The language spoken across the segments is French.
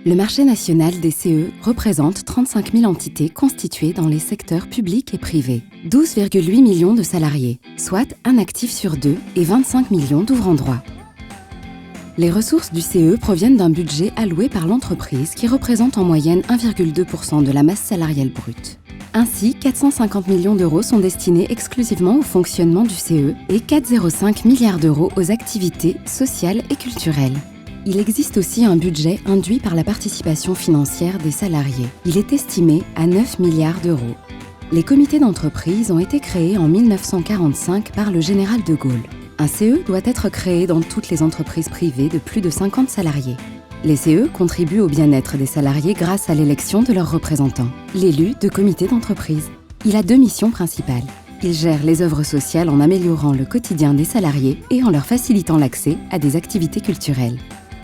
Le marché national des CE représente 35 000 entités constituées dans les secteurs publics et privés, 12,8 millions de salariés, soit un actif sur deux et 25 millions d'ouvrants droit. Les ressources du CE proviennent d'un budget alloué par l'entreprise qui représente en moyenne 1,2% de la masse salariale brute. Ainsi, 450 millions d'euros sont destinés exclusivement au fonctionnement du CE et 4,05 milliards d'euros aux activités sociales et culturelles. Il existe aussi un budget induit par la participation financière des salariés. Il est estimé à 9 milliards d'euros. Les comités d'entreprise ont été créés en 1945 par le général de Gaulle. Un CE doit être créé dans toutes les entreprises privées de plus de 50 salariés. Les CE contribuent au bien-être des salariés grâce à l'élection de leurs représentants, l'élu de comité d'entreprise. Il a deux missions principales. Il gère les œuvres sociales en améliorant le quotidien des salariés et en leur facilitant l'accès à des activités culturelles.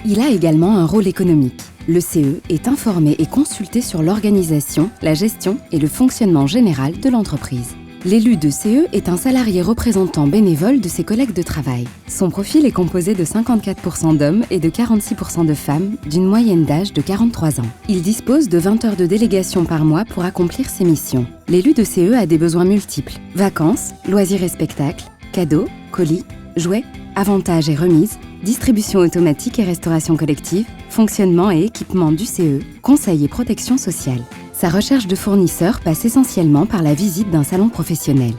Il a également un rôle économique. Le CE est informé et consulté sur l'organisation, la gestion et le fonctionnement général de l'entreprise. L'élu de CE est un salarié représentant bénévole de ses collègues de travail. Son profil est composé de 54% d'hommes et de 46% de femmes, d'une moyenne d'âge de 43 ans. Il dispose de 20 heures de délégation par mois pour accomplir ses missions. L'élu de CE a des besoins multiples: vacances, loisirs et spectacles, cadeaux, colis, jouets, avantages et remises, distribution automatique et restauration collective, fonctionnement et équipement du CE, conseil et protection sociale. Sa recherche de fournisseurs passe essentiellement par la visite d'un salon professionnel.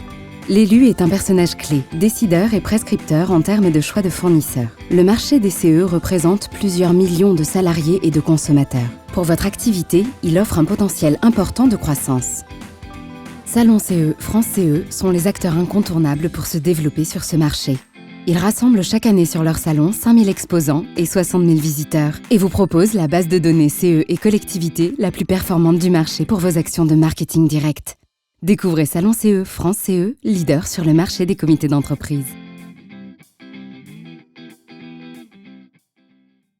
L'élu est un personnage clé, décideur et prescripteur en termes de choix de fournisseurs. Le marché des CE représente plusieurs millions de salariés et de consommateurs. Pour votre activité, il offre un potentiel important de croissance. Salon CE, France CE sont les acteurs incontournables pour se développer sur ce marché. Ils rassemblent chaque année sur leur salon 5000 exposants et 60 000 visiteurs et vous proposent la base de données CE et collectivité la plus performante du marché pour vos actions de marketing direct. Découvrez Salon CE, France CE, leader sur le marché des comités d'entreprise.